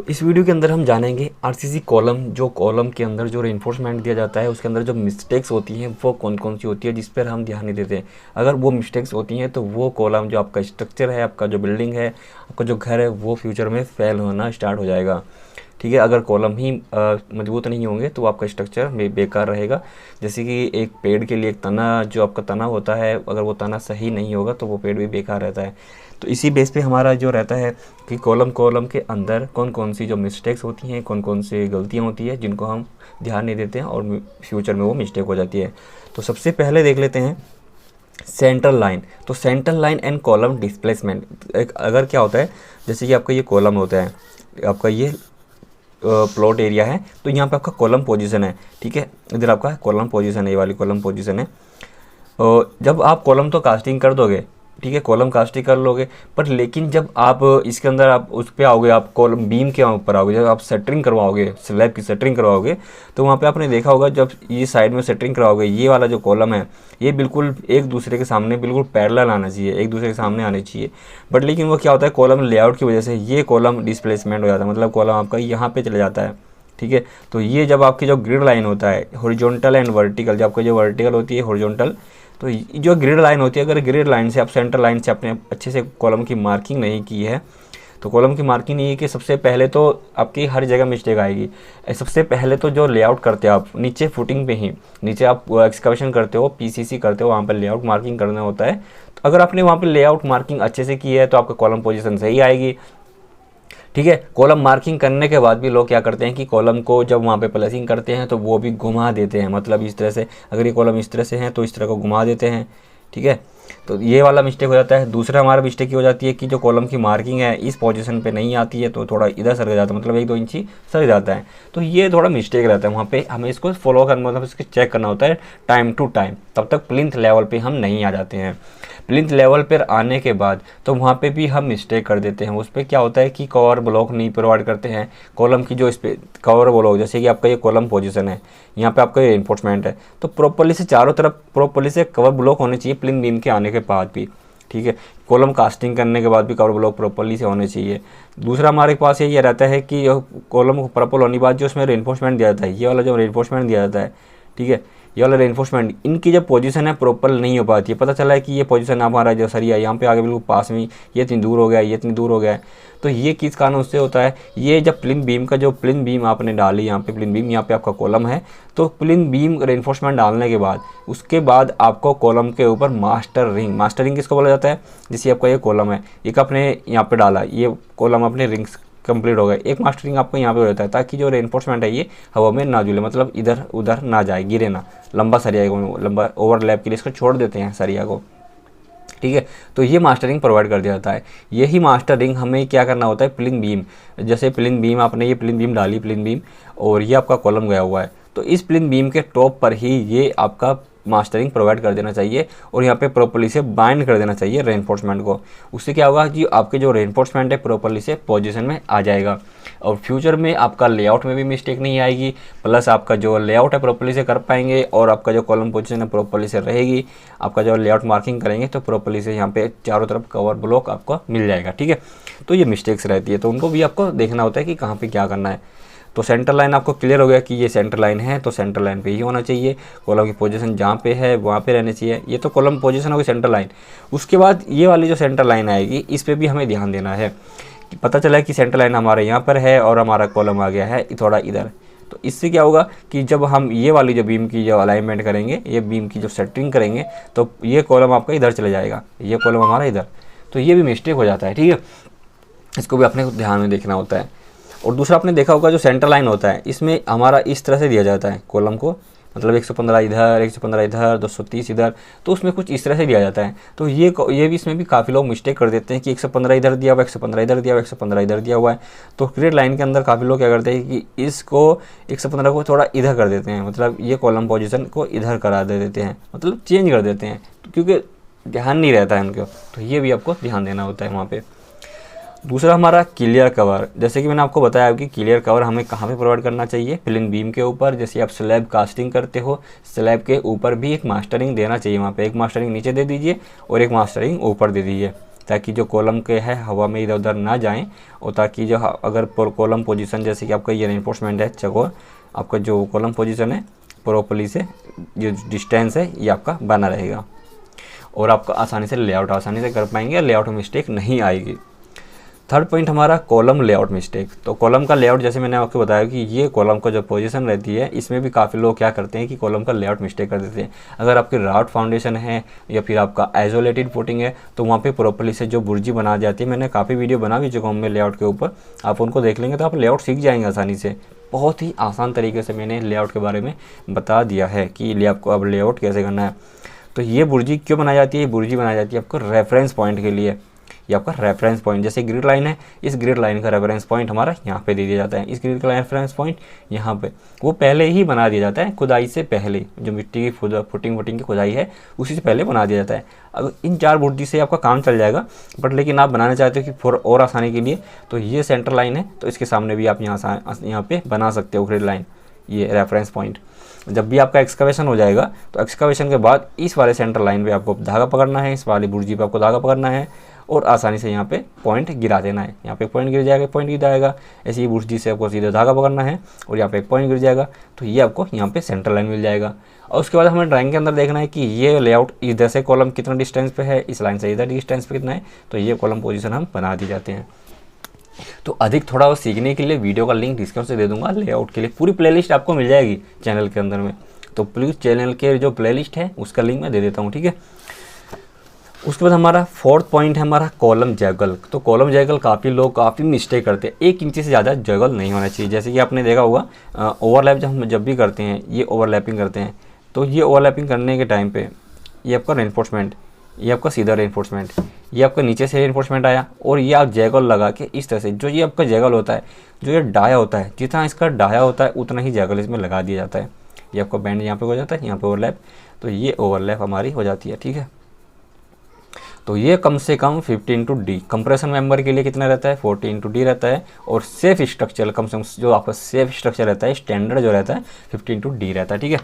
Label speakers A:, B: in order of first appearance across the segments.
A: तो इस वीडियो के अंदर हम जानेंगे आरसीसी कॉलम, जो कॉलम के अंदर जो रेनफोर्समेंट दिया जाता है उसके अंदर जो मिस्टेक्स होती हैं वो कौन कौन सी होती है जिस पर हम ध्यान नहीं देते हैं। अगर वो मिस्टेक्स होती हैं तो वो कॉलम, जो आपका स्ट्रक्चर है, आपका जो बिल्डिंग है, आपका जो घर है, वो फ्यूचर में फेल होना स्टार्ट हो जाएगा। ठीक है, अगर कॉलम ही मजबूत नहीं होंगे तो आपका स्ट्रक्चर बेकार रहेगा। जैसे कि एक पेड़ के लिए एक तना, जो आपका तना होता है, अगर वो तना सही नहीं होगा तो वो पेड़ भी बेकार रहता है। तो इसी बेस पे हमारा जो रहता है कि कॉलम के अंदर कौन कौन सी जो मिस्टेक्स होती हैं, कौन कौन सी गलतियाँ होती है जिनको हम ध्यान नहीं देते हैं और फ्यूचर में वो मिस्टेक हो जाती है। तो सबसे पहले देख लेते हैं सेंट्रल लाइन। तो central line and column displacement अगर क्या होता है, जैसे कि आपका ये कॉलम होता है, आपका ये प्लॉट एरिया है, तो यहाँ पे आपका कॉलम पोजीशन है। ठीक है, इधर आपका कॉलम पोजीशन है, ये वाली कॉलम पोजीशन है। जब आप कॉलम तो कास्टिंग कर दोगे, ठीक है, कॉलम कास्टिंग कर लोगे, पर लेकिन जब आप इसके अंदर आप उस पर आओगे, आप कॉलम बीम के ऊपर आओगे, जब आप सेटरिंग करवाओगे, स्लैब की सेटरिंग करवाओगे, तो वहाँ पे आपने देखा होगा जब ये साइड में सेटरिंग करवाओगे, ये वाला जो कॉलम है ये बिल्कुल एक दूसरे के सामने बिल्कुल पैरेलल आना चाहिए, एक दूसरे के सामने आने चाहिए। बट लेकिन वो क्या होता है, कॉलम लेआउट की वजह से ये कॉलम डिस्प्लेसमेंट हो जाता है, मतलब कॉलम आपका यहाँ पे चले जाता है। ठीक है, तो ये जब आपकी जो ग्रिड लाइन होता है हॉरिजॉन्टल एंड वर्टिकल, जब आपका जो वर्टिकल होती है हॉरिजॉन्टल, तो जो ग्रिड लाइन होती है, अगर ग्रिड लाइन से आप सेंटर लाइन से आपने अच्छे से कॉलम की मार्किंग नहीं की है, तो कॉलम की मार्किंग नहीं है कि सबसे पहले तो आपकी हर जगह मिस्टेक आएगी। सबसे पहले तो जो लेआउट करते हो आप नीचे फुटिंग पे ही, नीचे आप एक्सकवेशन करते हो, पीसीसी करते हो, वहाँ पर लेआउट मार्किंग करना होता है। तो अगर आपने वहाँ पर लेआउट मार्किंग अच्छे से की है तो आपका कॉलम पोजीशन सही आएगी। ठीक है, कॉलम मार्किंग करने के बाद भी लोग क्या करते हैं कि कॉलम को जब वहाँ पे प्लेसिंग करते हैं तो वो भी घुमा देते हैं, मतलब इस तरह से, अगर ये कॉलम इस तरह से है तो इस तरह को घुमा देते हैं। ठीक है, तो ये वाला मिस्टेक हो जाता है। दूसरा हमारा मिस्टेक ये हो जाती है कि जो कॉलम की मार्किंग है इस पोजीशन पे नहीं आती है तो थोड़ा इधर सर जाता है, मतलब 1-2 इंची सर जाता है, तो ये थोड़ा मिस्टेक रहता है। वहाँ पे हमें इसको फॉलो करना, मतलब इसको चेक करना होता है टाइम टू टाइम, तब तक प्लिंथ लेवल पे हम नहीं आ जाते हैं। प्लिंथ लेवल पर आने के बाद तो वहाँ पे भी हम मिस्टेक कर देते हैं। उस पर क्या होता है कि कवर ब्लॉक नहीं प्रोवाइड करते हैं, कॉलम की जो इस पर कवर ब्लॉक, जैसे कि आपका ये कॉलम पोजीशन है, यहाँ पे आपका ये रेनफोर्समेंट है, तो प्रॉपर्ली से चारों तरफ प्रॉपर्ली से कवर ब्लॉक होने चाहिए प्लिंथ बीम के आने के बाद भी। ठीक है, कॉलम कास्टिंग करने के बाद भी कवर ब्लॉक प्रॉपर्ली से होने चाहिए। दूसरा हमारे पास ये रहता है कि कॉलम प्रॉपर होने के बाद जो उसमें रेनफोर्समेंट दिया जाता है, ये वाला जो रेनफोर्समेंट दिया जाता है, ठीक है, ये वाला रेनफोर्समेंट, इनकी जब पोजीशन है प्रॉपर नहीं हो पाती है। पता चला है कि ये पोजीशन हमारा जो सरिया यहाँ पे आगे बिल्कुल पास में, ये इतनी दूर हो गया, ये इतनी दूर हो गया है, तो ये किस कारण उससे होता है, ये जब प्लिंथ बीम का जो प्लिंथ बीम आपने डाली, यहाँ पे प्लिंथ बीम, यहाँ पे आपका कॉलम है, तो प्लिंथ बीम रेनफोर्समेंट डालने के बाद उसके बाद आपको कॉलम के ऊपर मास्टर रिंग किसको बोला जाता है, जैसे आपका ये कॉलम है, एक आपने यहाँ पे डाला, ये कॉलम अपने रिंग्स कंप्लीट हो गया, एक मास्टरिंग आपको यहाँ पे रहता है ताकि जो रेनफोर्समेंट है ये हवा में ना झूले, मतलब इधर उधर ना जाए, गिरे ना, लंबा सरिया को, लंबा ओवरलैप के लिए इसको छोड़ देते हैं सरिया को। ठीक है, तो ये मास्टरिंग प्रोवाइड कर दिया जाता है। यही मास्टरिंग हमें क्या करना होता है, प्लिंथ बीम, जैसे प्लिंथ बीम आपने ये प्लिंथ बीम डाली, प्लिंथ बीम, और ये आपका कॉलम गया हुआ है, तो इस प्लिंथ बीम के टॉप पर ही ये आपका मास्टरिंग प्रोवाइड कर देना चाहिए और यहाँ पे प्रॉपर्ली से बाइंड कर देना चाहिए रेनफोर्समेंट को। उससे क्या होगा कि आपके जो रेनफोर्समेंट है प्रॉपर्ली से पोजीशन में आ जाएगा और फ्यूचर में आपका लेआउट में भी मिस्टेक नहीं आएगी, प्लस आपका जो लेआउट है प्रॉपर्ली से कर पाएंगे और आपका जो कॉलम पोजीशन है प्रॉपर्ली से रहेगी। आपका जो लेआउट मार्किंग करेंगे तो प्रॉपर्ली से यहाँ पे चारों तरफ कवर ब्लॉक आपको मिल जाएगा। ठीक है, तो ये मिस्टेक्स रहती है, तो उनको भी आपको देखना होता है कि कहाँ पर क्या करना है। तो सेंटर लाइन आपको क्लियर हो गया कि ये सेंटर लाइन है, तो सेंटर लाइन पे ही होना चाहिए, कॉलम की पोजीशन जहाँ पे है वहाँ पे रहनी चाहिए। ये तो कॉलम पोजीशन होगी सेंटर लाइन। उसके बाद ये वाली जो सेंटर लाइन आएगी इस पे भी हमें ध्यान देना है कि पता चला है कि सेंटर लाइन हमारे यहाँ पर है और हमारा कॉलम आ गया है थोड़ा इधर, तो इससे क्या होगा कि जब हम ये वाली जो बीम की जो अलाइनमेंट करेंगे, ये बीम की जो सेटरिंग करेंगे, तो ये कॉलम आपका इधर चले जाएगा, ये कॉलम हमारा इधर, तो ये भी मिस्टेक हो जाता है। ठीक है, इसको भी अपने ध्यान में देखना होता है। और दूसरा आपने देखा होगा जो सेंटर लाइन होता है इसमें हमारा इस तरह से दिया जाता है कॉलम को, मतलब 115 इधर, 115 इधर, 230 इधर, तो उसमें कुछ इस तरह से दिया जाता है। तो ये भी इसमें भी काफ़ी लोग मिस्टेक कर देते हैं कि 115 इधर दिया हुआ, 115 इधर दिया हुआ, 115 इधर दिया हुआ है। तो ग्रिड लाइन के अंदर काफ़ी लोग क्या करते हैं कि इसको 115 को थोड़ा इधर कर देते हैं, मतलब ये कॉलम पोजीशन को इधर करा देते हैं, मतलब चेंज कर देते हैं, क्योंकि ध्यान नहीं रहता है उनको। तो ये भी आपको ध्यान देना होता है वहाँ पर। दूसरा हमारा क्लियर कवर, जैसे कि मैंने आपको बताया कि क्लियर कवर हमें कहाँ पे प्रोवाइड करना चाहिए, प्लिंथ बीम के ऊपर। जैसे आप स्लैब कास्टिंग करते हो, स्लैब के ऊपर भी एक मास्टरिंग देना चाहिए, वहाँ पे एक मास्टरिंग नीचे दे दीजिए और एक मास्टरिंग ऊपर दे दीजिए। ताकि जो कॉलम के है हवा में इधर उधर ना जाएं, और ताकि जो अगर कॉलम पोजीशन जैसे कि आपका ये रेनफोर्समेंट है चकोर, आपका जो कॉलम पोजीशन है प्रॉपर्ली से जो डिस्टेंस है ये आपका बना रहेगा और आपका आसानी से लेआउट आसानी से कर पाएंगे, लेआउट में मिस्टेक नहीं आएगी। थर्ड पॉइंट हमारा कॉलम लेआउट मिस्टेक। तो कॉलम का लेआउट जैसे मैंने आपको बताया कि ये कॉलम का जो पोजीशन रहती है इसमें भी काफ़ी लोग क्या करते हैं कि कॉलम का लेआउट मिस्टेक कर देते हैं। अगर आपकी राउट फाउंडेशन है या फिर आपका आइसोलेटेड फुटिंग है तो वहाँ पे प्रॉपर्ली से जो बुर्जी बना जाती है, मैंने काफ़ी वीडियो बना भी चुका हूँ मैं लेआउट के ऊपर, आप उनको देख लेंगे तो आप लेआउट सीख जाएंगे आसानी से। बहुत ही आसान तरीके से मैंने लेआउट के बारे में बता दिया है कि आपको अब लेआउट कैसे करना है। तो ये बुर्जी क्यों बनाई जाती है? ये बुर्जी बनाई जाती है आपको रेफरेंस पॉइंट के लिए। ये आपका रेफरेंस पॉइंट, जैसे ग्रिड लाइन है, इस ग्रिड लाइन का रेफरेंस पॉइंट हमारा यहाँ पे दे दिया जाता है। इस ग्रिड का रेफरेंस पॉइंट यहाँ पे वो पहले ही बना दिया जाता है, खुदाई से पहले, जो मिट्टी की फुटिंग की खुदाई है उसी से पहले बना दिया जाता है। अब इन 4 बुर्जी से आपका काम चल जाएगा, बट लेकिन आप बनाना चाहते हो कि फॉर और आसानी के लिए तो ये सेंटर लाइन है तो इसके सामने भी आप यहाँ पे बना सकते हो ग्रिड लाइन, ये रेफरेंस पॉइंट। जब भी आपका एक्सकवेशन हो जाएगा तो एक्सकवेशन के बाद इस वाले सेंटर लाइन पे आपको धागा पकड़ना है, इस वाली बुर्जी पे आपको धागा पकड़ना है और आसानी से यहाँ पे पॉइंट गिरा देना है। यहाँ पे पॉइंट गिर जाएगा, पॉइंट गिर जाएगा, ऐसे ही बुर्जी से आपको सीधा धागा पकड़ना है और यहाँ पे एक पॉइंट गिर जाएगा तो ये आपको यहाँ पे सेंटर लाइन मिल जाएगा। और उसके बाद हमें ड्राइंग के अंदर देखना है कि ये लेआउट इधर से कॉलम कितना डिस्टेंस पे है, इस लाइन से इधर डिस्टेंस पे कितना है, तो ये कॉलम पोजीशन हम बना दी जाते हैं। तो अधिक थोड़ा वो सीखने के लिए वीडियो का लिंक डिस्क्रिप्शन से दे दूंगा, लेआउट के लिए पूरी प्लेलिस्ट आपको मिल जाएगी चैनल के अंदर में, तो प्लीज़ चैनल के जो प्लेलिस्ट है उसका लिंक मैं दे देता हूँ, ठीक है। उसके बाद हमारा फोर्थ पॉइंट है हमारा कॉलम जैगल। तो कॉलम जैगल काफ़ी लोग काफ़ी मिस्टेक करते हैं, 1 इंच से ज़्यादा जैगल नहीं होना चाहिए। जैसे कि आपने देखा होगा ओवरलैप जब भी करते हैं, ये ओवरलैपिंग करते हैं, तो ये ओवरलैपिंग करने के टाइम पे ये आपका रेनफोर्समेंट, ये आपका सीधा रेनफोर्समेंट, ये आपका नीचे से रेनफोर्समेंट आया और ये आप जैगल लगा के इस तरह से, जो ये आपका जैगल होता है, जो ये डाया होता है, जितना इसका डाया होता है उतना ही जैगल इसमें लगा दिया जाता है। ये आपका बैंड यहाँ पे हो जाता है, यहाँ पे ओवरलैप, तो ये ओवरलैप हमारी हो जाती है, ठीक है। तो ये कम से कम 50 × D कंप्रेशन मेंबर के लिए कितना रहता है, 40 × D रहता है। और सेफ स्ट्रक्चर कम से कम जो आपका सेफ स्ट्रक्चर रहता है, स्टैंडर्ड जो रहता है 15 × D रहता है, ठीक है।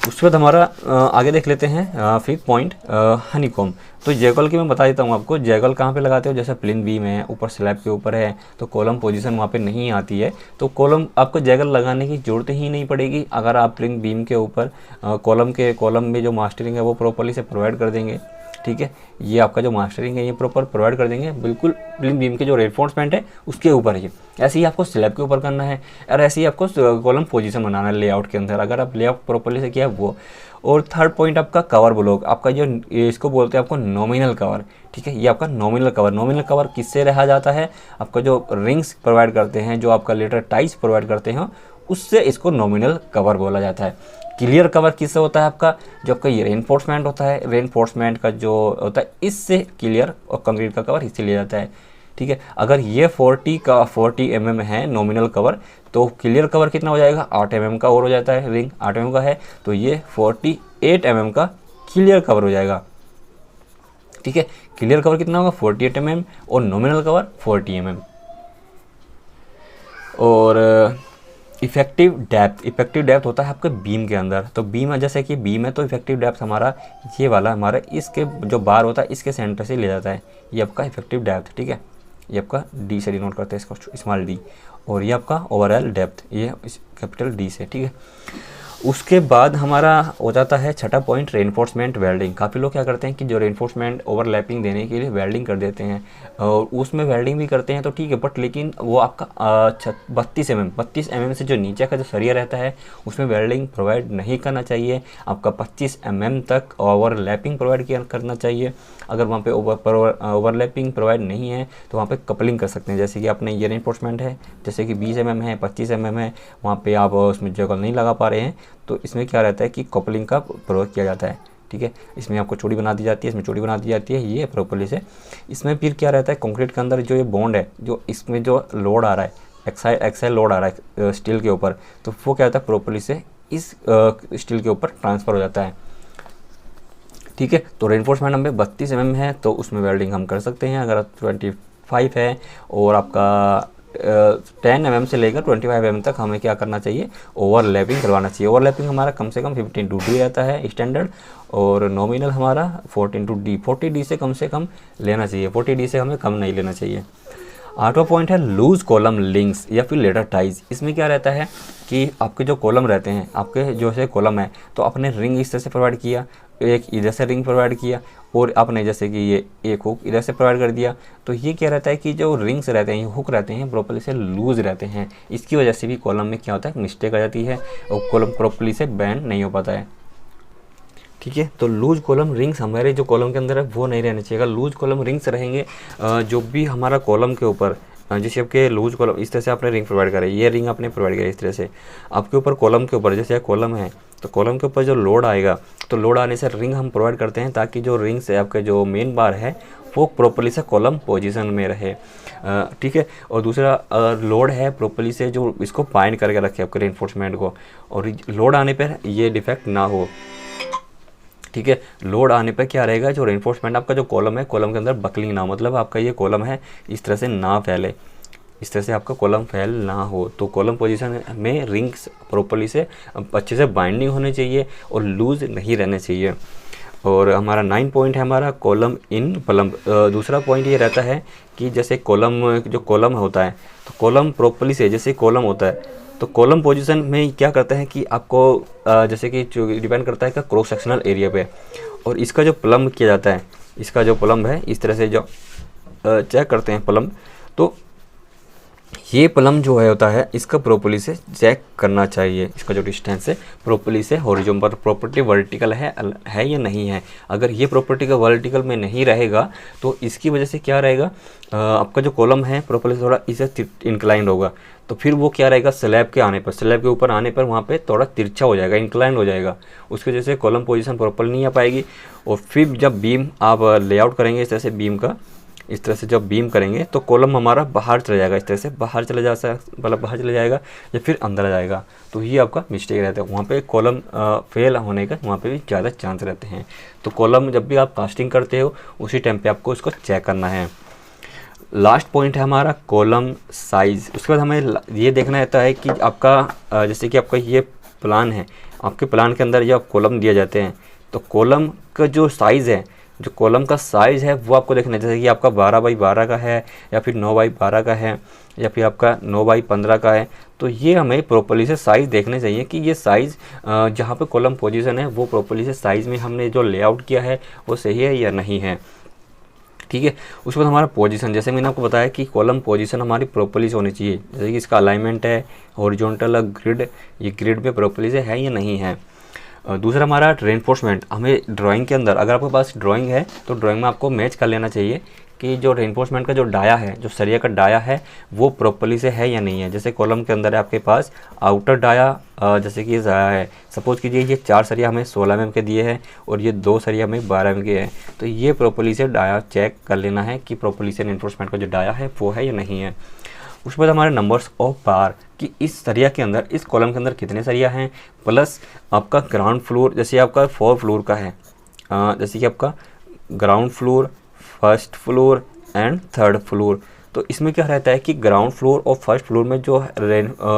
A: उसके बाद हमारा आगे देख लेते हैं 5th पॉइंट हनीकॉम। तो जैगल की मैं बता देता हूँ आपको, जैगल कहाँ पे लगाते हो, जैसे प्लेन बीम है, ऊपर स्लैब के ऊपर है तो कॉलम पोजीशन वहाँ पे नहीं आती है, तो कॉलम आपको जैगल लगाने की ज़रूरत ही नहीं पड़ेगी अगर आप प्लेन बीम के ऊपर कॉलम में जो मास्टरिंग है वो प्रॉपर्ली से प्रोवाइड कर देंगे, ठीक है। ये आपका जो मास्टरिंग है ये प्रॉपर प्रोवाइड कर देंगे, बिल्कुल प्लेन बीम के जो रेनफोर्समेंट है उसके ऊपर ही। ऐसे ही आपको स्लैब के ऊपर करना है और ऐसे ही आपको कॉलम पोजीशन बनाना है लेआउट के अंदर, अगर आप लेआउट प्रॉपर्ली से किया है वो। और थर्ड पॉइंट आपका कवर ब्लॉक, आपका जो इसको बोलते हैं आपको नॉमिनल कवर, ठीक है। ये आपका नॉमिनल कवर किससे रहा जाता है, आपका जो रिंग्स प्रोवाइड करते हैं, जो आपका लेटर टाइज प्रोवाइड करते हैं उससे इसको नॉमिनल कवर बोला जाता है। क्लियर कवर किससे होता है आपका, जो आपका ये रेनफोर्समेंट होता है, रेनफोर्समेंट का जो होता है इससे क्लियर और कंक्रीट का कवर इससे लिया जाता है, ठीक है। अगर ये 40 mm है नॉमिनल कवर, तो क्लियर कवर कितना हो जाएगा, 8 mm का और हो जाता है, रिंग 8 mm का है तो ये 48 mm का क्लियर कवर हो जाएगा, ठीक है। क्लियर कवर कितना होगा 48 mm और नॉमिनल कवर 40 mm। और इफेक्टिव डेप्थ होता है आपके बीम के अंदर। तो बीम है, जैसे कि बीम है तो इफेक्टिव डेप्थ हमारा ये वाला हमारा इसके जो बार होता है इसके सेंटर से ले जाता है, ये आपका इफेक्टिव डेप्थ, ठीक है। ये आपका डी से डिनोट करते हैं इसको, स्मॉल डी। और ये आपका ओवरऑल डेप्थ, ये कैपिटल डी से, ठीक है। उसके बाद हमारा हो जाता है छठा पॉइंट रेनफोर्समेंट वेल्डिंग। काफ़ी लोग क्या करते हैं कि जो रेनफोर्समेंट ओवरलैपिंग देने के लिए वेल्डिंग कर देते हैं और उसमें वेल्डिंग भी करते हैं तो ठीक है, बट लेकिन वो आपका 32 mm से जो नीचे का जो सरिया रहता है उसमें वेल्डिंग प्रोवाइड नहीं करना चाहिए। आपका 25 mm तक ओवरलैपिंग प्रोवाइड करना चाहिए। अगर वहाँ पे ओवरलैपिंग प्रोवाइड नहीं है तो वहाँ पे कपलिंग कर सकते हैं। जैसे कि आपने ये रेनफोर्समेंट है, जैसे कि 20 mm है, 25 mm है, वहाँ पे आप उसमें जगह नहीं लगा पा रहे हैं तो इसमें क्या रहता है कि कपलिंग का प्रयोग किया जाता है, ठीक है। इसमें आपको चूड़ी बना दी जाती है, इसमें चूड़ी बना दी जाती है, ये प्रॉपर्ली से। इसमें फिर क्या रहता है, कंक्रीट के अंदर जो ये बॉन्ड है, जो इसमें जो लोड आ रहा है, एक्साइल लोड आ रहा है स्टील के ऊपर, तो वो क्या होता है प्रॉपर्ली से इस स्टील के ऊपर ट्रांसफ़र हो जाता है, ठीक है। तो रेनफोर्समेंट हमें 32 mm है तो उसमें वेल्डिंग हम कर सकते हैं। अगर 25 है और आपका 10 mm से लेकर 25 mm तक हमें क्या करना चाहिए, ओवरलैपिंग करवाना चाहिए। ओवरलैपिंग हमारा कम से कम 15 रहता है स्टैंडर्ड, और नॉमिनल हमारा 14D 40D से कम लेना चाहिए, 40D से हमें कम नहीं लेना चाहिए। 8वां पॉइंट है लूज कॉलम लिंक्स या फिर लेटर टाइज। इसमें क्या रहता है कि आपके जो कॉलम रहते हैं, आपके जो से कॉलम है, तो आपने रिंग इस तरह से प्रोवाइड किया, एक इधर से रिंग प्रोवाइड किया, और आपने जैसे कि ये एक हुक इधर से प्रोवाइड कर दिया, तो ये क्या रहता है कि जो रिंग्स रहते हैं, ये हुक रहते हैं, प्रॉपर्ली से लूज रहते हैं। इसकी वजह से भी कॉलम में क्या होता है, मिस्टेक आ जाती है और कॉलम प्रॉपर्ली से बैंड नहीं हो पाता है। ठीक है, तो लूज कॉलम रिंग्स हमारे जो कॉलम के अंदर है वो नहीं रहने चाहिए। अगर लूज कॉलम रिंग्स रहेंगे, जो भी हमारा कॉलम के ऊपर जैसे आपके लूज कॉलम इस तरह से आपने रिंग प्रोवाइड करी, ये रिंग आपने प्रोवाइड करी इस तरह से, आपके ऊपर कॉलम के ऊपर जैसे कॉलम है, तो कॉलम के ऊपर जो लोड आएगा, तो लोड आने से रिंग हम प्रोवाइड करते हैं ताकि जो रिंग से आपका जो मेन बार है वो प्रॉपर्ली से कॉलम पोजीशन में रहे। ठीक है, और दूसरा लोड है प्रॉपर्ली से जो इसको बाइंड करके रखे आपके रेनफोर्समेंट को, और लोड आने पर ये डिफेक्ट ना हो। ठीक है, लोड आने पर क्या रहेगा, जो रेनफोर्समेंट आपका जो कॉलम है, कॉलम के अंदर बकलिंग ना हो, मतलब आपका ये कॉलम है इस तरह से ना फैले, इस तरह से आपका कॉलम फैल ना हो। तो कॉलम पोजीशन में रिंग्स प्रॉपर्ली से अच्छे से बाइंडिंग होनी चाहिए और लूज नहीं रहने चाहिए। और हमारा 9 पॉइंट है हमारा कॉलम इन प्लम्ब। दूसरा पॉइंट ये रहता है कि जैसे कॉलम जो कॉलम होता है, तो कॉलम प्रॉपर्ली से जैसे कॉलम होता है, तो कॉलम पोजीशन में क्या करता है कि आपको जैसे कि डिपेंड करता है कि क्रॉस सेक्शनल एरिया पे, और इसका जो प्लम्ब किया जाता है, इसका जो प्लम्ब है इस तरह से जो चेक करते हैं प्लम्ब, तो ये प्लम्ब जो है होता है इसका प्रॉपर्ली से चेक करना चाहिए, इसका जो डिस्टेंस है प्रॉपर्ली से हॉरिजॉन्टल प्रॉपर्टी वर्टिकल है या नहीं है। अगर ये प्रॉपर्टी का वर्टिकल में नहीं रहेगा तो इसकी वजह से क्या रहेगा, आपका जो कॉलम है प्रॉपर्ली से थोड़ा इसे इंक्लाइंड होगा, तो फिर वो क्या रहेगा, स्लैब के आने पर, स्लैब के ऊपर आने पर वहाँ पे थोड़ा तिरछा हो जाएगा, इंक्लाइंड हो जाएगा, उसकी वजह से कॉलम पोजीशन प्रॉपर नहीं आ पाएगी। और फिर जब बीम आप लेआउट करेंगे इस तरह से बीम का, इस तरह से जब बीम करेंगे तो कॉलम हमारा बाहर चला जाएगा, इस तरह से बाहर चला जा मतलब बाहर चला जाएगा या फिर अंदर आ जाएगा, तो ये आपका मिस्टेक रहता है। वहाँ पे कॉलम फेल होने का वहाँ पे भी ज़्यादा चांस रहते हैं। तो कॉलम जब भी आप कास्टिंग करते हो उसी टाइम पे आपको इसको चेक करना है। लास्ट पॉइंट है हमारा कॉलम साइज़। उसके बाद हमें ये देखना रहता है कि आपका जैसे कि आपका ये प्लान है, आपके प्लान के अंदर जब कॉलम दिए जाते हैं तो कॉलम का जो साइज़ है, जो कॉलम का साइज़ है वो आपको देखना है, जैसे कि आपका 12x12 का है या फिर 9x12 का है या फिर आपका 9x15 का है, तो ये हमें प्रॉपर्ली से साइज़ देखने चाहिए कि ये साइज़ जहाँ पे कॉलम पोजीशन है वो प्रॉपर्ली से साइज़ में हमने जो लेआउट किया है वो सही है या नहीं है। ठीक है, उसके बाद हमारा पोजीशन, जैसे मैंने आपको बताया कि कॉलम पोजीशन हमारी प्रॉपर्ली से होनी चाहिए, जैसे कि इसका अलाइनमेंट है हॉरिजॉन्टल ग्रिड, ये ग्रिड पे प्रॉपर्ली से है या नहीं है। दूसरा हमारा रेनफोर्समेंट, हमें ड्राइंग के अंदर अगर आपके पास ड्राइंग है तो ड्राइंग में आपको मैच कर लेना चाहिए कि जो रेनफोर्समेंट का जो डाया है, जो सरिया का डाया है वो प्रॉपर्ली से है या नहीं है। जैसे कॉलम के अंदर है आपके पास आउटर डाया, जैसे कि ये डाया है, सपोज कीजिए ये 4 सरिया हमें 16 mm के दिए हैं और ये 2 सरिया हमें 12 mm के हैं, तो ये प्रॉपर्ली से डाया चेक कर लेना है कि प्रॉपर्ली से रेनफोर्समेंट का जो डाया है वो है या नहीं है। उसके बाद हमारे नंबर्स ऑफ बार कि इस सरिया के अंदर, इस कॉलम के अंदर कितने सरिया हैं, प्लस आपका ग्राउंड फ्लोर, जैसे आपका 4 फ्लोर का है, जैसे कि आपका ground floor, first floor and third floor, तो इसमें क्या रहता है कि ग्राउंड फ्लोर और फर्स्ट फ्लोर में जो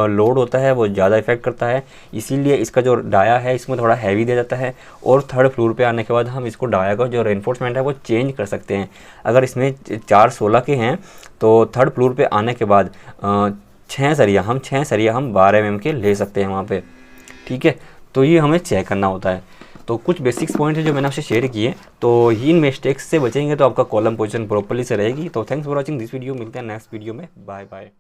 A: लोड होता है वो ज़्यादा इफेक्ट करता है, इसीलिए इसका जो डाया है इसमें थोड़ा हैवी दिया जाता है। और थर्ड फ्लोर पे आने के बाद हम इसको डाया का जो रेनफोर्समेंट है वो चेंज कर सकते हैं। अगर इसमें 4/16 के हैं तो थर्ड फ्लोर पे आने के बाद 6 सरिया हम 12 mm के ले सकते हैं वहाँ पे। ठीक है, तो ये हमें चेक करना होता है। तो कुछ बेसिक्स पॉइंट है जो मैंने आपसे शेयर किए, तो इन मिस्टेक्स से बचेंगे तो आपका कॉलम पोजीशन प्रॉपर्ली से रहेगी। तो thanks for watching this video, मिलते हैं नेक्स्ट वीडियो में, बाय बाय।